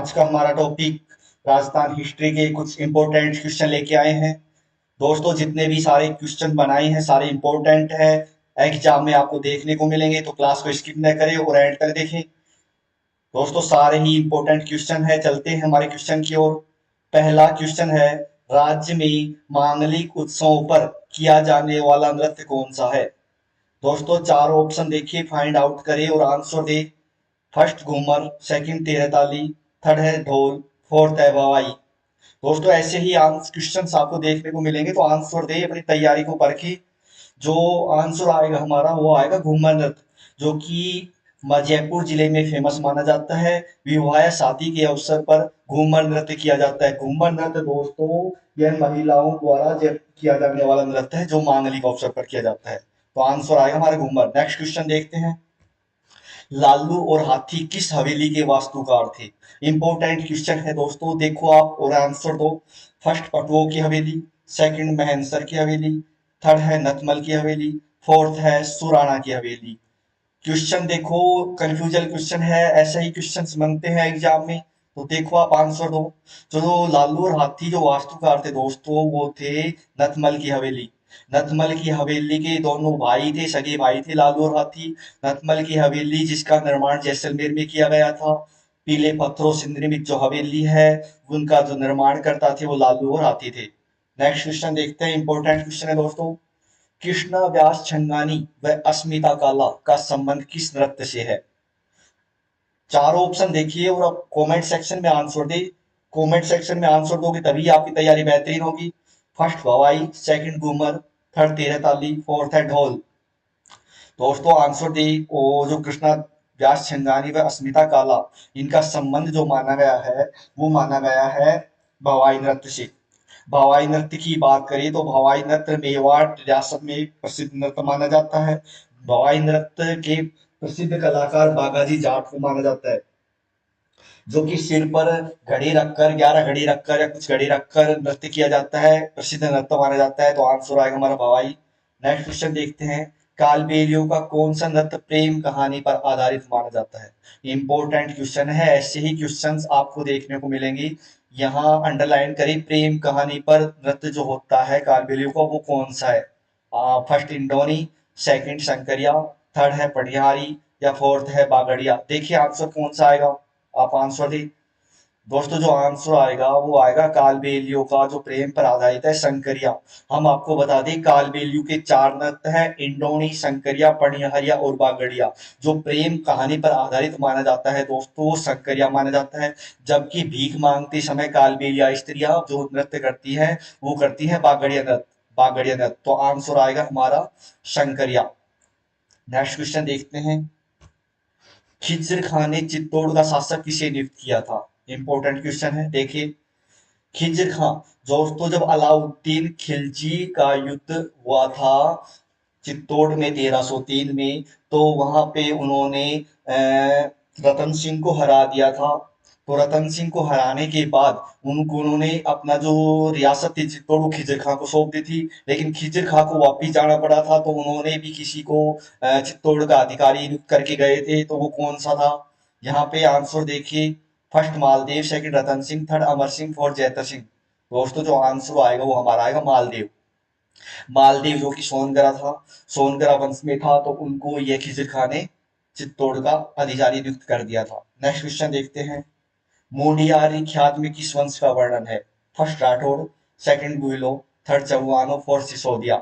आज का हमारा टॉपिक राजस्थान हिस्ट्री के कुछ इंपॉर्टेंट क्वेश्चन लेके आए हैं। दोस्तों जितने भी सारे क्वेश्चन बनाए हैं सारे इंपॉर्टेंट हैं, एग्जाम में आपको देखने को मिलेंगे, तो क्लास को स्किप न करें और एंड तक देखें। दोस्तों सारे ही इंपॉर्टेंट क्वेश्चन है, चलते हैं हमारे क्वेश्चन की ओर। पहला क्वेश्चन है, राज्य में मांगलिक उत्सवों पर किया जाने वाला नृत्य कौन सा है। दोस्तों चार ऑप्शन देखिए, फाइंड आउट करें और आंसर दे। फर्स्ट घूमर, सेकंड तेरह ताली, थर्ड है ढोल, फोर्थ है भवाई। दोस्तों ऐसे ही क्वेश्चन आपको देखने को मिलेंगे, तो आंसर दे, अपनी तैयारी को परखे। जो आंसर आएगा हमारा वो आएगा घूमर नृत्य, जो कि जयपुर जिले में फेमस माना जाता है। विवाह शादी के अवसर पर घूमर नृत्य किया जाता है। घूमर नृत्य दोस्तों यह महिलाओं द्वारा जब किया जाने वाला नृत्य है, जो मांगलिक अवसर पर किया जाता है। तो आंसर आएगा हमारा घूमर। नेक्स्ट क्वेश्चन देखते हैं, लालू और हाथी किस हवेली के वास्तुकार थे। इंपॉर्टेंट क्वेश्चन है दोस्तों, देखो आप और आंसर दो। फर्स्ट पटुओं की हवेली, सेकंड महेंसर की हवेली, थर्ड है नतमल की हवेली, फोर्थ है सुराणा की हवेली। क्वेश्चन देखो, कंफ्यूजन क्वेश्चन है, ऐसे ही क्वेश्चन बनते हैं एग्जाम में, तो देखो आप आंसर दो। जो लालू और हाथी जो वास्तुकार थे दोस्तों, वो थे नतमल की हवेली। नतमल की हवेली के दोनों भाई थे, सगे भाई थे लालू और हाथी। नतमल की हवेली जिसका निर्माण जैसलमेर में किया गया था। पीले पत्थरों से निर्मित जो हवेली है, उनका जो निर्माण करता थे वो लालू और हाथी थे। नेक्स्ट क्वेश्चन देखते हैं, इंपॉर्टेंट क्वेश्चन है दोस्तों, कृष्णा व्यास छंगानी व अस्मिता काला का संबंध किस नृत्य से है। चारों ऑप्शन देखिए और आप कमेंट सेक्शन में आंसर दे। कमेंट सेक्शन में आंसर दोगे तभी आपकी तैयारी बेहतरीन होगी। फर्स्ट भवाई, सेकंड घूमर, थर्ड तेरह ताली, फोर्थ है ढोल। दोस्तों आंसर दे। वो जो कृष्णा व्यास छंगानी व अस्मिता काला, इनका संबंध जो माना गया है वो माना गया है भवाई नृत्य से। भवाई नृत्य की बात करें तो भवाई नृत्य मेवाड़ रियासत में प्रसिद्ध नृत्य माना जाता है। भवाई नृत्य के प्रसिद्ध कलाकार बागाजी जाट को माना जाता है, जो कि सिर पर घड़ी रखकर, 11 घड़ी रखकर या कुछ घड़ी रखकर नृत्य किया जाता है, प्रसिद्ध नृत्य माना जाता है। तो आंसर आएगा हमारा भवाई। नेक्स्ट क्वेश्चन देखते हैं, कालबेलियों का कौन सा नृत्य प्रेम कहानी पर आधारित माना जाता है। इंपॉर्टेंट क्वेश्चन है, ऐसे ही क्वेश्चंस आपको देखने को मिलेंगे। यहाँ अंडरलाइन करें, प्रेम कहानी पर नृत्य जो होता है कालबेलियों का, वो कौन सा है। फर्स्ट इंडोनी, सेकंड शंकरिया, थर्ड है पटिहारी, या फोर्थ है बागड़िया। देखिए आंसर कौन सा आएगा, आप आंसर दी। दोस्तों जो आंसर आएगा वो आएगा कालबेलियों का जो प्रेम पर आधारित है, शंकरिया। हम आपको बता दें कालबेलियों के चार नृत्य हैं, इंडोनी, शंकरिया, पनिहरिया और बागड़िया। जो प्रेम कहानी पर आधारित माना जाता है दोस्तों, वो शंकरिया माना जाता है। जबकि भीख मांगते समय कालबेलिया स्त्रियां जो नृत्य करती हैं वो करती हैं बागड़िया नृत्य। बागड़िया नृत्य, तो आंसर आएगा हमारा शंकरिया। नेक्स्ट क्वेश्चन देखते हैं, खिज्र खान ने चित्तौड़ का शासक किसे नियुक्त किया था। इंपॉर्टेंट क्वेश्चन है, देखिए। खिज्र खान, दोस्तों जब अलाउद्दीन खिलजी का युद्ध हुआ था चित्तौड़ में 1303 में, तो वहां पे उन्होंने रतन सिंह को हरा दिया था। तो रतन सिंह को हराने के बाद उन्होंने अपना जो रियासत थी चित्तौड़ वो खिज्र खां को सौंप दी थी। लेकिन खिज्र खां को वापिस जाना पड़ा था, तो उन्होंने भी किसी को चित्तौड़ का अधिकारी नियुक्त करके गए थे, तो वो कौन सा था। यहाँ पे आंसर देखिए, first Maldev, second Ratan Singh, third Amar Singh, fourth जैतर Singh. दोस्तों जो आंसर आएगा वो हमारा आएगा मालदेव। मालदेव जो कि सोनगरा था, सोनगरा वंश में था, तो उनको ये खिज्र खां ने चित्तौड़ का अधिकारी नियुक्त कर दिया था। नेक्स्ट क्वेश्चन देखते हैं, मोडियारी ख्यात में किस वंश का वर्णन है। First Rathore, second Guhilo, third चौहानो, फोर्थ सिसोदिया।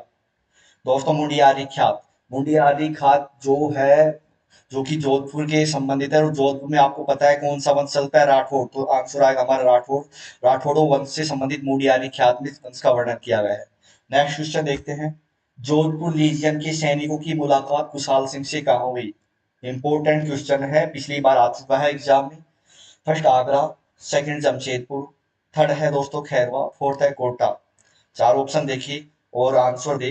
दोस्तों मुंडियारी ख्यात, मुंडियारी ख्यात जो है, जो कि जोधपुर के संबंधित है, और जोधपुर में आपको पता है कौन सा वंश चलता है, राठौड़। तो आंसर आएगा हमारा राठौड़। राठौड़ो वंश से संबंधित मुंडियारी ख्यात में इस वंश का वर्णन किया गया है। नेक्स्ट क्वेश्चन देखते हैं, जोधपुर लीजियन के सैनिकों की मुलाकात कुशाल सिंह से कहाँ हुई। इंपॉर्टेंट क्वेश्चन है, पिछली बार आ चुका है एग्जाम में। First Agra, second Jamshedpur, third है दोस्तों खैरवा, फोर्थ है कोटा। चार ऑप्शन देखिए और आंसर दे।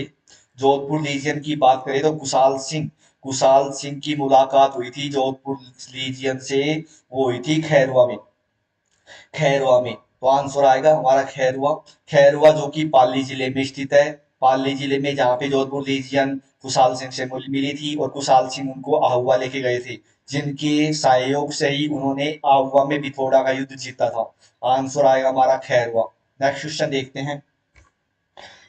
जोधपुर लीजियन की बात करें तो कुशाल सिंह की मुलाकात हुई थी जोधपुर लीजियन से, वो हुई थी खैरवा में। खैरवा में, तो आंसर आएगा हमारा खैरवा। खैरवा जो कि पाली जिले में स्थित है। पाली जिले में जहाँ पे जोधपुर लीजियन कुशाल सिंह से मिली थी, और कुशाल सिंह उनको आहुआ लेके गए थे। जिनके सहयोग से ही उन्होंने आहुआ में पिथौरा का युद्ध जीता था। आंसर आएगा हमारा खैरवा। नेक्स्ट क्वेश्चन देखते हैं।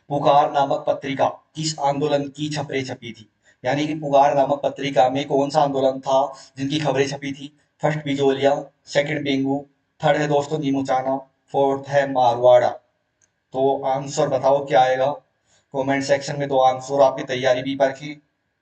पुकार नामक पत्रिका किस आंदोलन की खबरें छपी थी? यानी कि पुकार नामक पत्रिका में कौन सा आंदोलन था जिनकी खबरें छपी थी? फर्स्ट बिजोलिया, सेकंड बेंगू, थर्ड है दोस्तों नीमूचाना, फोर्थ है मारवाड़ा। तो आंसर बताओ क्या आएगा कमेंट सेक्शन में। तो आंसर आपकी तैयारी भी परखें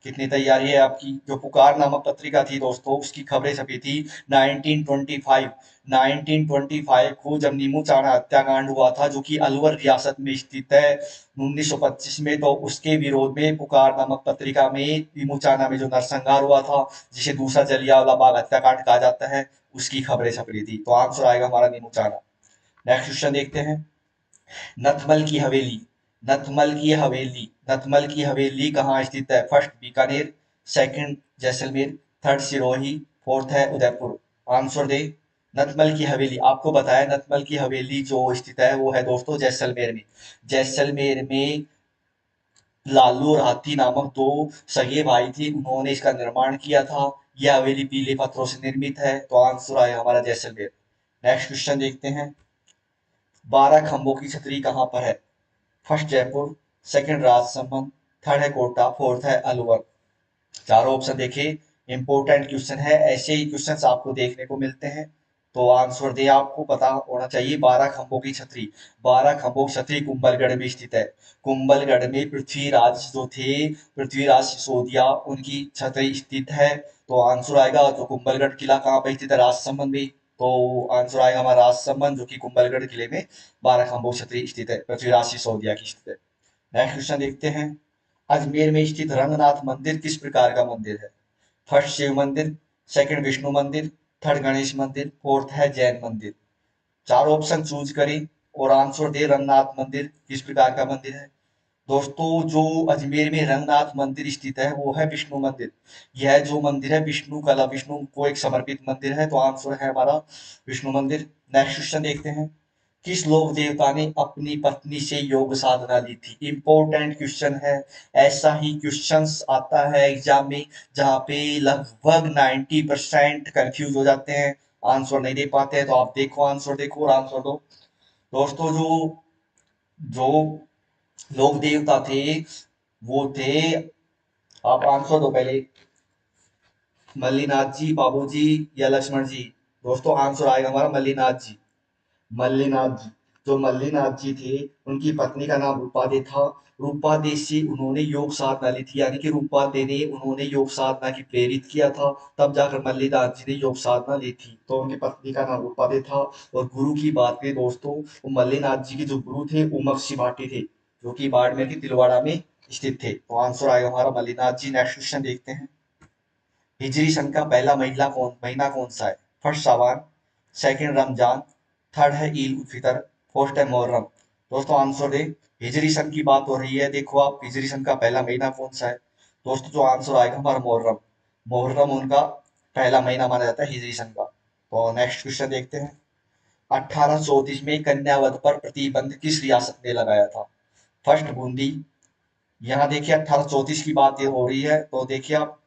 कितनी तैयारी है आपकी। जो पुकार नामक पत्रिका थी दोस्तों उसकी खबरें छपी थी 1925। 1925 को जब नीमू चाणा हत्याकांड हुआ था जो कि अलवर रियासत में स्थित है 1925 में, तो उसके विरोध में पुकार नामक पत्रिका में नीमू चाणा में जो नरसंहार हुआ था जिसे दूसरा जलियांवाला बाग हत्याकांड कहा जाता है उसकी खबरें छप रही थी। तो आंसर आएगा हमारा नीमू चाणा। नेक्स्ट क्वेश्चन देखते हैं। नथमल की हवेली, नथमल की हवेली, नथमल की हवेली कहाँ स्थित है? First Bikaner, second Jaisalmer, third Sirohi, fourth है उदयपुर। आंसर दे। नथमल की हवेली आपको बताया नथमल की हवेली जो स्थित है वो है दोस्तों जैसलमेर में। जैसलमेर में लालू और हाथी नामक दो सगे भाई थे, उन्होंने इसका निर्माण किया था। यह हवेली पीले पत्थरों से निर्मित है। तो आंसर आया हमारा जैसलमेर। नेक्स्ट क्वेश्चन देखते हैं। 12 खंभों की छतरी कहाँ पर है? First Jaipur, second Rajsamand, third है कोटा, फोर्थ है अलवर। चारों ऑप्शन देखिए इंपॉर्टेंट क्वेश्चन है, ऐसे ही क्वेश्चंस आपको देखने को मिलते हैं। तो आंसर दे आपको पता होना चाहिए। 12 खंभों की छतरी, 12 खंभों की छतरी कुंभलगढ़ में स्थित है। कुंभलगढ़ में पृथ्वीराज जो थे, पृथ्वीराज सिसोदिया, उनकी छतरी स्थित है। तो आंसर आएगा तो कुंभलगढ़ किला कहाँ पे स्थित है? राजसमंद में। तो आंसर आएगा हमारा राजसमंद जो कि कुंभलगढ़ किले में 12 खंभों की छतरी स्थित है, पृथ्वीराज सिसोदिया की स्थित है। नेक्स्ट क्वेश्चन देखते हैं। अजमेर में स्थित रंगनाथ मंदिर किस प्रकार का मंदिर है? फर्स्ट शिव मंदिर, सेकंड विष्णु मंदिर, थर्ड गणेश मंदिर, फोर्थ है जैन मंदिर। चार ऑप्शन चूज करें और आंसर दे रंगनाथ मंदिर किस प्रकार का मंदिर है। दोस्तों जो अजमेर में रंगनाथ मंदिर स्थित है वो है विष्णु मंदिर। यह जो मंदिर है विष्णु कला, विष्णु को एक समर्पित मंदिर है। तो आंसर है हमारा विष्णु मंदिर। नेक्स्ट क्वेश्चन देखते हैं। किस लोक देवता ने अपनी पत्नी से योग साधना ली थी? इंपॉर्टेंट क्वेश्चन है। ऐसा ही क्वेश्चंस आता है एग्जाम में जहाँ पे लगभग 90% कंफ्यूज हो जाते हैं, आंसर नहीं दे पाते हैं। तो आप देखो आंसर देखो और आंसर दो। दोस्तों जो जो लोक देवता थे वो थे, आप आंसर दो पहले, मल्लीनाथ जी, बाबू जी या लक्ष्मण जी। दोस्तों आंसर आएगा हमारा मल्लीनाथ जी। मल्लीनाथ जी, जो मल्लीनाथ जी थे उनकी पत्नी का नाम रूपादे था। रूपादे से उन्होंने योग साधना ली थी, यानी कि रूपादे ने उन्होंने योग साधना की प्रेरित किया था, तब जाकर मल्लीनाथ जी ने योग साधना ली थी। तो उनकी पत्नी का नाम रूपादे था। और गुरु की बात करें दोस्तों, वो मल्लीनाथ जी के जो गुरु थे वो मक्सी भाटी थे जो कि बाड़मेर की तिलवाड़ा में स्थित थे। तो आंसर आएगा हमारा मल्लीनाथ जी। नेक्स्ट क्वेश्चन देखते हैं। हिजरी सन का पहला महीना कौन सा है? फर्स्ट सावन, सेकंड रमजान, थर्ड है ईद उल फितर, फोर्थ है मुहर्रम। दोस्तों आंसर दे। हिजरी सन की बात हो रही है, देखो आप हिजरी सन का पहला महीना कौन सा है? दोस्तों जो आंसर आएगा हमारा मुहर्रम। मुहर्रम उनका पहला महीना माना जाता है हिजरी सन का। तो नेक्स्ट क्वेश्चन देखते हैं। 1834 में कन्यावध पर प्रतिबंध किस रियासत ने लगाया था? फर्स्ट बूंदी, यहाँ देखिए 1834 की बात ये हो रही है तो देखिए आप,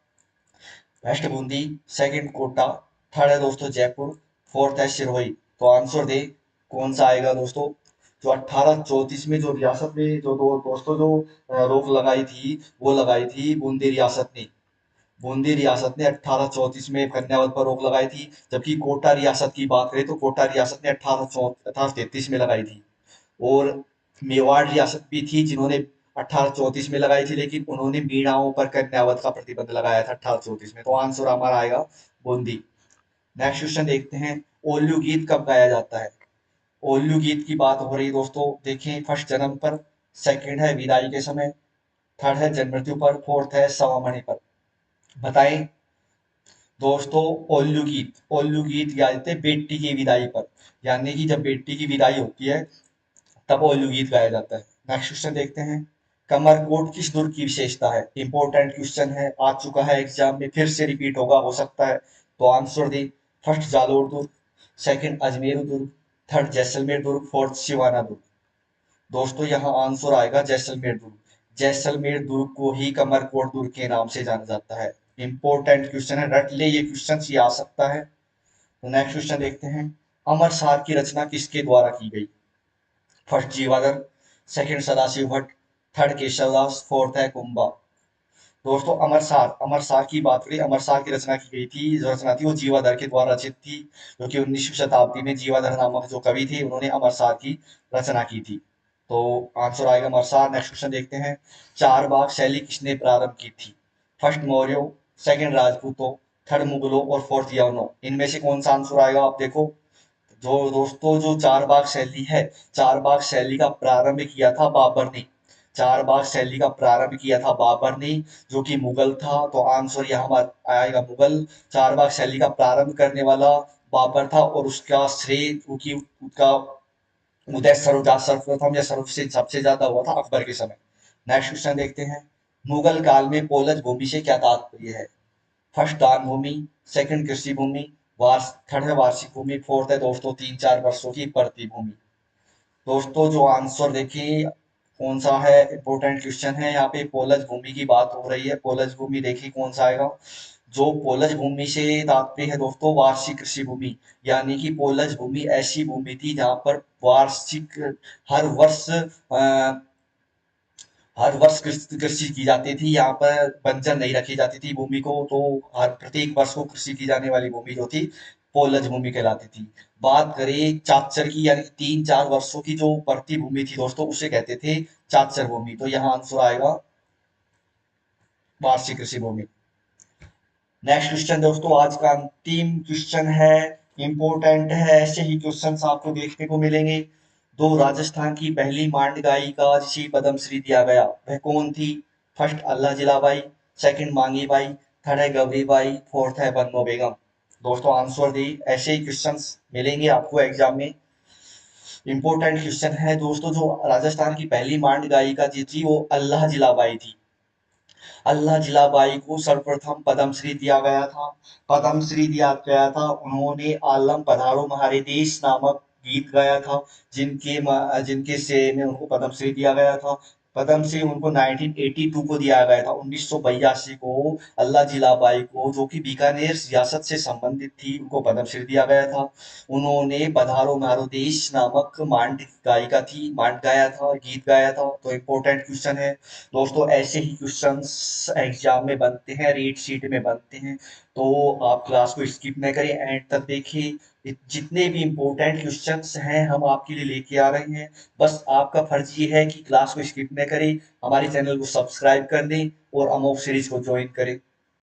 best Bundi, second Kota, third है दोस्तों जयपुर, फोर्थ है सिरोही। तो आंसर दे कौन सा आएगा दोस्तों। जो 1834 में जो रियासत में जो दो दोस्तों जो रोक लगाई थी वो लगाई थी बूंदी रियासत ने। बूंदी रियासत ने 1834 में कन्यावध पर रोक लगाई थी, जबकि कोटा रियासत की बात करें तो कोटा रियासत ने 1833 में लगाई थी। और मेवाड़ रियासत भी थी जिन्होंने 1834 में लगाई थी, लेकिन उन्होंने मीणाओं पर कन्यावध का प्रतिबंध लगाया था 1834 में। तो आंसर हमारा आएगा बूंदी। नेक्स्ट क्वेश्चन देखते हैं। ओल्लू गीत कब गाया जाता है? ओल्लू गीत की बात हो रही है दोस्तों, देखें फर्स्ट जन्म पर, सेकंड है विदाई के समय, थर्ड है जन्म मृत्यु पर, फोर्थ है सवामणि पर। बताएं दोस्तों। ओल्लू गीत गाए जाते हैं बेटी की विदाई पर, यानी कि जब बेटी की विदाई होती है तब ओल्लू गीत गाया जाता है। नेक्स्ट क्वेश्चन देखते हैं। कमरकोट किस दुर्ग की विशेषता है? इंपॉर्टेंट क्वेश्चन है, आ चुका है एग्जाम में, फिर से रिपीट होगा हो सकता है। तो आंसर दी। फर्स्ट जालोर दुर्ग, सेकंड अजमेर दुर्ग, थर्ड जैसलमेर दुर्ग, फोर्थ सिवाना दुर्ग। दोस्तों यहाँ आंसर आएगा जैसलमेर दुर्ग। जैसलमेर दुर्ग को ही कमरकोट दुर्ग के नाम से जाना जाता है। इंपॉर्टेंट क्वेश्चन है, रट ले ये क्वेश्चन, ये आ सकता है। तो नेक्स्ट क्वेश्चन देखते हैं। अमर सार की रचना किसके द्वारा की गई? First Jivadhar, second Sadashiv Bhatt, third Keshavdas, fourth है कुंभा। दोस्तों अमरसार की बात करें, अमरसार की रचना की गई थी, जो रचना थी वो जीवाधर के द्वारा रचित थी, जो कि 19वीं शताब्दी में जीवाधर नामक जो कवि थे उन्होंने अमरसार की रचना की थी। तो आंसर आएगा अमरसार। नेक्स्ट क्वेश्चन देखते हैं। चार बाग शैली किसने प्रारंभ की थी? फर्स्ट मौर्यों, सेकंड राजपूतों, थर्ड मुगलों और फोर्थ यवनों। इनमें से कौन सा आंसर आएगा आप देखो। जो दोस्तों जो चार बाग शैली है, चार बाग शैली का प्रारंभ किया था बाबर ने। चार बाग शैली का प्रारंभ किया था बाबर ने, जो कि मुगल था। तो आंसर यहाँ आएगा मुगल। चार बाग शैली का प्रारंभ करने वाला बाबर था, और उसका श्रेय क्योंकि उसका उदय सर्वप्रथम या सर्व से सबसे ज्यादा हुआ था अकबर के समय। नेक्स्ट क्वेश्चन देखते हैं। मुगल काल में पोलज भूमि से क्या तात्पर्य है? फर्स्ट दान भूमि, सेकंड कृषि भूमि, थर्ड है वार्षिक भूमि, फोर्थ है दोस्तों 3-4 वर्षों की प्रति भूमि। दोस्तों जो आंसर देखिए कौन सा है, इंपॉर्टेंट क्वेश्चन है यहाँ पे। पोलज भूमि की बात हो रही है, पोलज भूमि देखिए कौन सा आएगा। जो पोलज भूमि से तात्पर्य है दोस्तों वार्षिक कृषि भूमि, यानी कि पोलज भूमि ऐसी भूमि थी जहाँ पर वार्षिक, हर वर्ष हर वर्ष कृषि की जाती थी। यहाँ पर बंजर नहीं रखी जाती थी भूमि को। तो हर प्रत्येक वर्ष को कृषि की जाने वाली भूमि जो थी पोलज भूमि कहलाती थी। बात करें चाचर की, यानी 3-4 वर्षों की जो प्रति भूमि थी दोस्तों, उसे कहते थे चाचर भूमि। तो यहाँ आंसर आएगा वार्षिक कृषि भूमि। नेक्स्ट क्वेश्चन दोस्तों आज का अंतिम क्वेश्चन है, इंपॉर्टेंट है। ऐसे ही क्वेश्चन आपको देखने को मिलेंगे। दो राजस्थान की पहली मांड गायिका जिसे पद्मश्री दिया गया वह कौन थी? फर्स्ट अल्लाह जिलाबाई, सेकंड मांगी बाई, थर्ड है गौरी बाई, फोर्थ है बन्नो बेगम। दोस्तों आंसर दी। ऐसे ही क्वेश्चंस मिलेंगे आपको एग्जाम में। इंपॉर्टेंट क्वेश्चन है दोस्तों। जो राजस्थान की पहली मांड गायिका जी थी वो अल्लाह जिलाबाई थी। अल्लाह जिलाबाई को सर्वप्रथम पद्मश्री दिया गया था। पद्मश्री दिया गया था, उन्होंने आलम पधारो महारे देश नामक गीत गाया था, जिनके से में उनको पद्मश्री दिया गया था। पद्मश्री उनको 1982 को दिया गया था। 1982 को अल्लाह जिलाबाई को, जो कि बीकानेर रियासत से संबंधित थी, उनको पद्मश्री दिया गया था। उन्होंने पधारो मारो देश नामक मांड गायिका थी, मांड गाया था, गीत गाया था। तो इम्पोर्टेंट क्वेश्चन है दोस्तों। ऐसे ही क्वेश्चंस एग्जाम में बनते हैं, रीड शीट में बनते हैं। तो आप क्लास को स्किप न करें, एंड तक देखिए। जितने भी इम्पोर्टेंट क्वेश्चंस हैं हम आपके लिए लेके आ रहे हैं। बस आपका फर्ज ये है कि क्लास को स्किप न करें, हमारे चैनल को सब्सक्राइब कर दें और अमोक सीरीज को ज्वाइन करें।